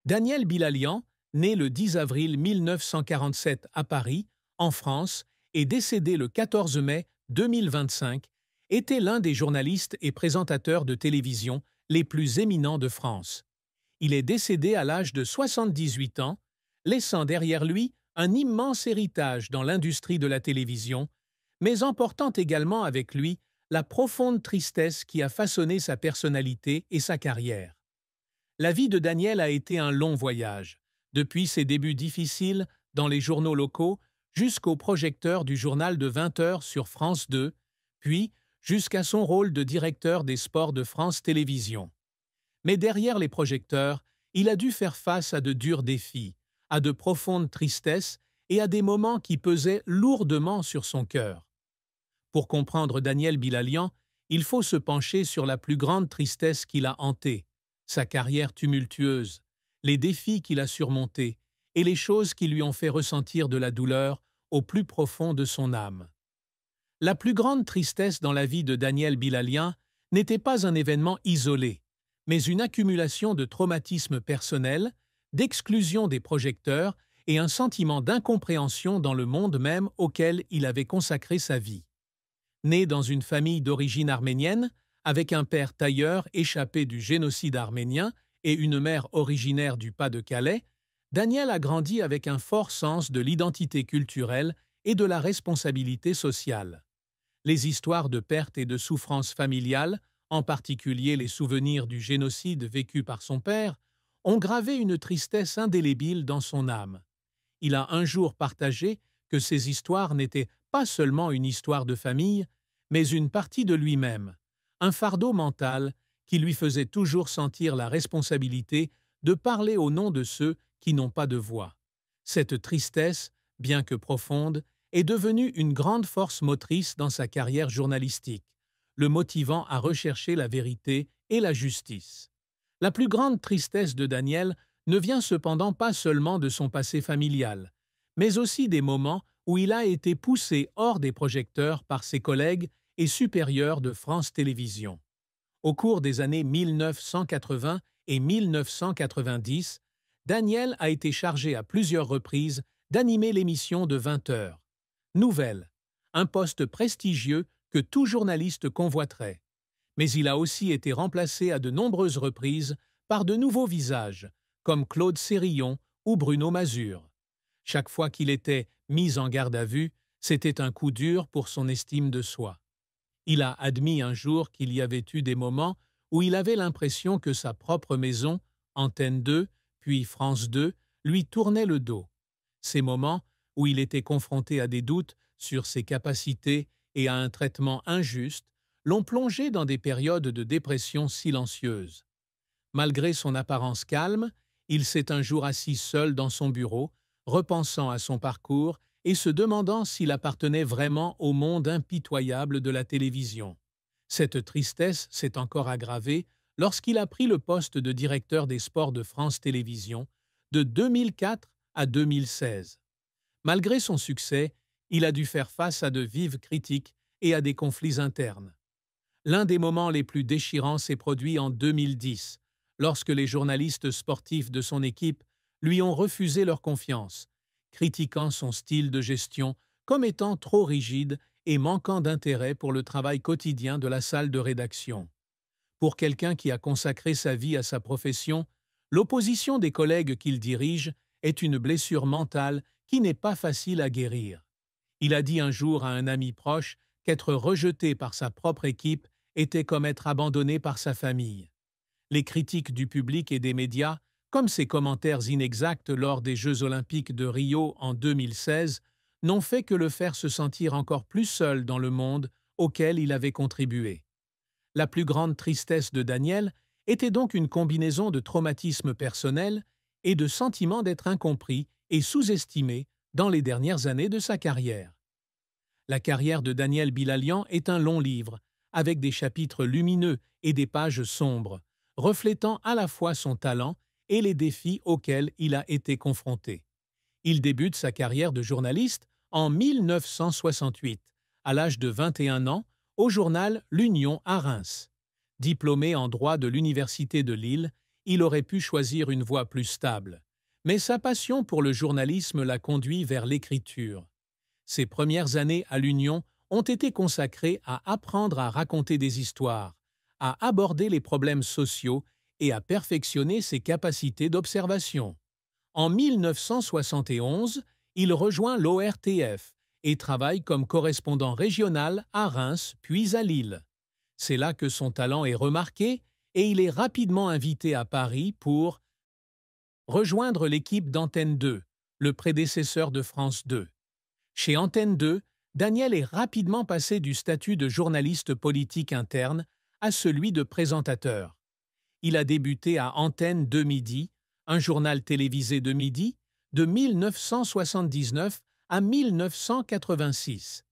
Daniel Bilalian, né le 10 avril 1947 à Paris, en France, et décédé le 14 mai 2025, était l'un des journalistes et présentateurs de télévision les plus éminents de France. Il est décédé à l'âge de 78 ans, laissant derrière lui un immense héritage dans l'industrie de la télévision, mais emportant également avec lui la profonde tristesse qui a façonné sa personnalité et sa carrière. La vie de Daniel a été un long voyage, depuis ses débuts difficiles dans les journaux locaux jusqu'au projecteur du journal de 20 heures sur France 2, puis jusqu'à son rôle de directeur des sports de France Télévisions. Mais derrière les projecteurs, il a dû faire face à de durs défis, à de profondes tristesses et à des moments qui pesaient lourdement sur son cœur. Pour comprendre Daniel Bilalian, il faut se pencher sur la plus grande tristesse qu'il a hantée, sa carrière tumultueuse, les défis qu'il a surmontés et les choses qui lui ont fait ressentir de la douleur au plus profond de son âme. La plus grande tristesse dans la vie de Daniel Bilalian n'était pas un événement isolé, mais une accumulation de traumatismes personnels, d'exclusion des projecteurs et un sentiment d'incompréhension dans le monde même auquel il avait consacré sa vie. Né dans une famille d'origine arménienne, avec un père tailleur échappé du génocide arménien et une mère originaire du Pas-de-Calais, Daniel a grandi avec un fort sens de l'identité culturelle et de la responsabilité sociale. Les histoires de perte et de souffrance familiale, en particulier les souvenirs du génocide vécu par son père, ont gravé une tristesse indélébile dans son âme. Il a un jour partagé que ces histoires n'étaient pas seulement une histoire de famille, mais une partie de lui-même, un fardeau mental qui lui faisait toujours sentir la responsabilité de parler au nom de ceux qui n'ont pas de voix. Cette tristesse, bien que profonde, est devenue une grande force motrice dans sa carrière journalistique, le motivant à rechercher la vérité et la justice. La plus grande tristesse de Daniel ne vient cependant pas seulement de son passé familial, mais aussi des moments où il a été poussé hors des projecteurs par ses collègues et supérieurs de France Télévisions. Au cours des années 1980 et 1990, Daniel a été chargé à plusieurs reprises d'animer l'émission de 20 heures. Nouvelle, un poste prestigieux que tout journaliste convoiterait. Mais il a aussi été remplacé à de nombreuses reprises par de nouveaux visages, comme Claude Sérillon ou Bruno Mazur. Chaque fois qu'il était mis en garde à vue, c'était un coup dur pour son estime de soi. Il a admis un jour qu'il y avait eu des moments où il avait l'impression que sa propre maison, Antenne 2, puis France 2, lui tournait le dos. Ces moments où il était confronté à des doutes sur ses capacités et à un traitement injuste l'ont plongé dans des périodes de dépression silencieuse. Malgré son apparence calme, il s'est un jour assis seul dans son bureau, repensant à son parcours et se demandant s'il appartenait vraiment au monde impitoyable de la télévision. Cette tristesse s'est encore aggravée lorsqu'il a pris le poste de directeur des sports de France Télévisions de 2004 à 2016. Malgré son succès, il a dû faire face à de vives critiques et à des conflits internes. L'un des moments les plus déchirants s'est produit en 2010, lorsque les journalistes sportifs de son équipe lui ont refusé leur confiance, critiquant son style de gestion comme étant trop rigide et manquant d'intérêt pour le travail quotidien de la salle de rédaction. Pour quelqu'un qui a consacré sa vie à sa profession, l'opposition des collègues qu'il dirige est une blessure mentale qui n'est pas facile à guérir. Il a dit un jour à un ami proche qu'être rejeté par sa propre équipe était comme être abandonné par sa famille. Les critiques du public et des médias, comme ses commentaires inexacts lors des Jeux olympiques de Rio en 2016, n'ont fait que le faire se sentir encore plus seul dans le monde auquel il avait contribué. La plus grande tristesse de Daniel était donc une combinaison de traumatismes personnels et de sentiment d'être incompris et sous-estimé dans les dernières années de sa carrière. La carrière de Daniel Bilalian est un long livre, avec des chapitres lumineux et des pages sombres, reflétant à la fois son talent et les défis auxquels il a été confronté. Il débute sa carrière de journaliste en 1968, à l'âge de 21 ans, au journal L'Union à Reims. Diplômé en droit de l'Université de Lille, il aurait pu choisir une voie plus stable. Mais sa passion pour le journalisme l'a conduit vers l'écriture. Ses premières années à l'Union ont été consacrées à apprendre à raconter des histoires, à aborder les problèmes sociaux et à perfectionner ses capacités d'observation. En 1971, il rejoint l'ORTF et travaille comme correspondant régional à Reims puis à Lille. C'est là que son talent est remarqué et il est rapidement invité à Paris pour rejoindre l'équipe d'Antenne 2, le prédécesseur de France 2. Chez Antenne 2, Daniel est rapidement passé du statut de journaliste politique interne à celui de présentateur. Il a débuté à Antenne 2 Midi, un journal télévisé de midi, de 1979 à 1986.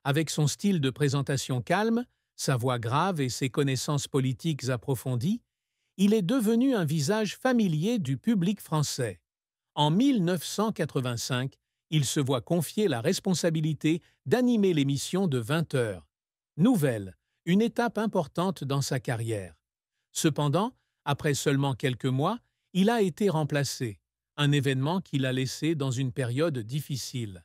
Avec son style de présentation calme, sa voix grave et ses connaissances politiques approfondies, il est devenu un visage familier du public français. En 1985, il se voit confier la responsabilité d'animer l'émission de 20 heures. Nouvelle, une étape importante dans sa carrière. Cependant, après seulement quelques mois, il a été remplacé, un événement qui l'a laissé dans une période difficile.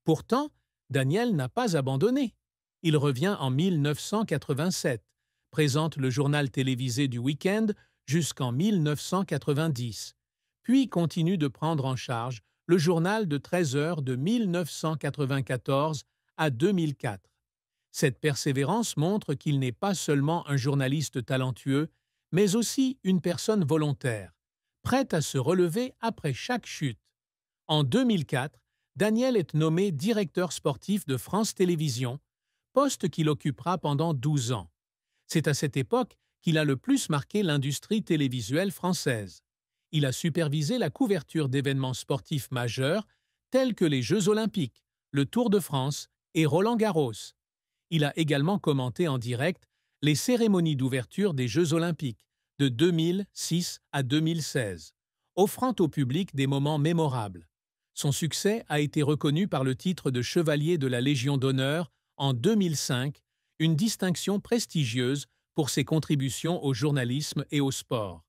Pourtant, Daniel n'a pas abandonné. Il revient en 1987, présente le journal télévisé du week-end jusqu'en 1990, puis continue de prendre en charge le journal de 13 heures de 1994 à 2004. Cette persévérance montre qu'il n'est pas seulement un journaliste talentueux, mais aussi une personne volontaire, prête à se relever après chaque chute. En 2004, Daniel est nommé directeur sportif de France Télévisions, poste qu'il occupera pendant 12 ans. C'est à cette époque qu'il a le plus marqué l'industrie télévisuelle française. Il a supervisé la couverture d'événements sportifs majeurs tels que les Jeux Olympiques, le Tour de France et Roland-Garros. Il a également commenté en direct les cérémonies d'ouverture des Jeux Olympiques de 2006 à 2016, offrant au public des moments mémorables. Son succès a été reconnu par le titre de Chevalier de la Légion d'honneur en 2005, une distinction prestigieuse pour ses contributions au journalisme et au sport.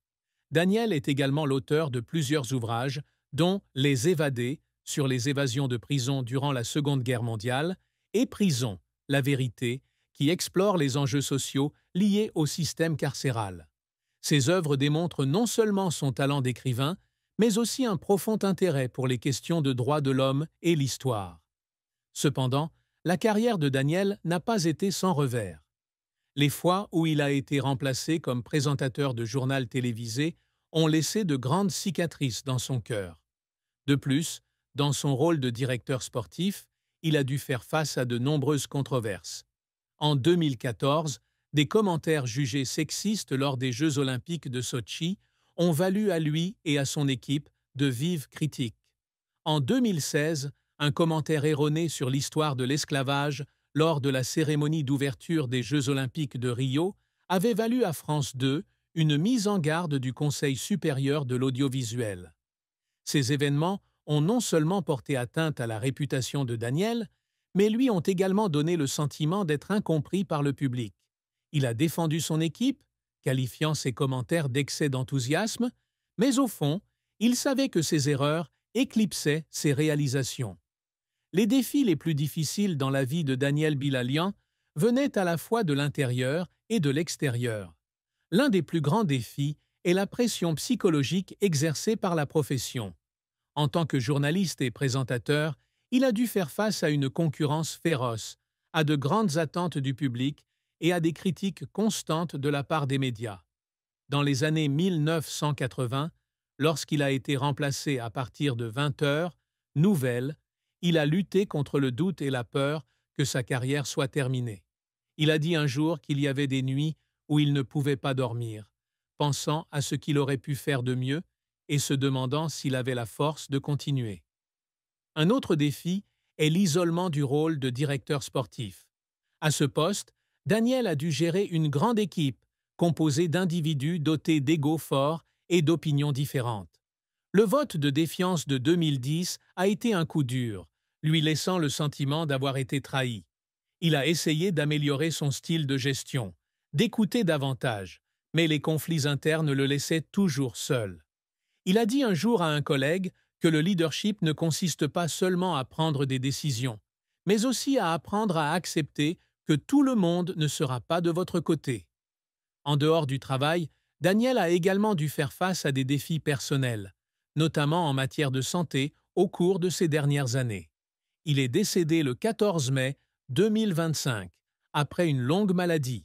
Daniel est également l'auteur de plusieurs ouvrages, dont Les Évadés, sur les évasions de prison durant la Seconde Guerre mondiale, et Prison, la vérité, qui explore les enjeux sociaux liés au système carcéral. Ses œuvres démontrent non seulement son talent d'écrivain, mais aussi un profond intérêt pour les questions de droits de l'homme et l'histoire. Cependant, la carrière de Daniel n'a pas été sans revers. Les fois où il a été remplacé comme présentateur de journal télévisé ont laissé de grandes cicatrices dans son cœur. De plus, dans son rôle de directeur sportif, il a dû faire face à de nombreuses controverses. En 2014, des commentaires jugés sexistes lors des Jeux olympiques de Sotchi ont valu à lui et à son équipe de vives critiques. En 2016, un commentaire erroné sur l'histoire de l'esclavage lors de la cérémonie d'ouverture des Jeux olympiques de Rio avait valu à France 2 une mise en garde du Conseil supérieur de l'audiovisuel. Ces événements ont non seulement porté atteinte à la réputation de Daniel, mais lui ont également donné le sentiment d'être incompris par le public. Il a défendu son équipe, qualifiant ses commentaires d'excès d'enthousiasme, mais au fond, il savait que ses erreurs éclipsaient ses réalisations. Les défis les plus difficiles dans la vie de Daniel Bilalian venaient à la fois de l'intérieur et de l'extérieur. L'un des plus grands défis est la pression psychologique exercée par la profession. En tant que journaliste et présentateur, il a dû faire face à une concurrence féroce, à de grandes attentes du public et à des critiques constantes de la part des médias. Dans les années 1980, lorsqu'il a été remplacé à partir de 20 heures, Nouvelle, il a lutté contre le doute et la peur que sa carrière soit terminée. Il a dit un jour qu'il y avait des nuits où il ne pouvait pas dormir, pensant à ce qu'il aurait pu faire de mieux et se demandant s'il avait la force de continuer. Un autre défi est l'isolement du rôle de directeur sportif. À ce poste, Daniel a dû gérer une grande équipe composée d'individus dotés d'égos forts et d'opinions différentes. Le vote de défiance de 2010 a été un coup dur, lui laissant le sentiment d'avoir été trahi. Il a essayé d'améliorer son style de gestion, d'écouter davantage, Mais les conflits internes le laissaient toujours seul. Il a dit un jour à un collègue que le leadership ne consiste pas seulement à prendre des décisions, mais aussi à apprendre à accepter que tout le monde ne sera pas de votre côté. En dehors du travail, Daniel a également dû faire face à des défis personnels, notamment en matière de santé au cours de ces dernières années. Il est décédé le 14 mai 2025, après une longue maladie.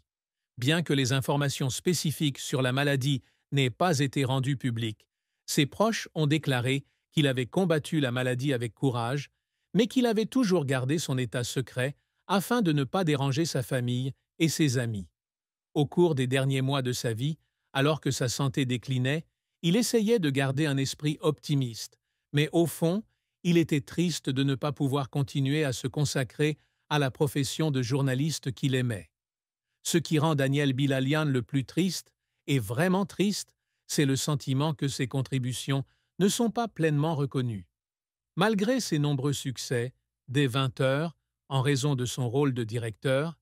Bien que les informations spécifiques sur la maladie n'aient pas été rendues publiques, ses proches ont déclaré qu'il avait combattu la maladie avec courage, mais qu'il avait toujours gardé son état secret afin de ne pas déranger sa famille et ses amis. Au cours des derniers mois de sa vie, alors que sa santé déclinait, il essayait de garder un esprit optimiste, mais au fond, il était triste de ne pas pouvoir continuer à se consacrer à la profession de journaliste qu'il aimait. Ce qui rend Daniel Bilalian le plus triste, et vraiment triste, c'est le sentiment que ses contributions ne sont pas pleinement reconnues. Malgré ses nombreux succès, dès 20 heures, en raison de son rôle de directeur,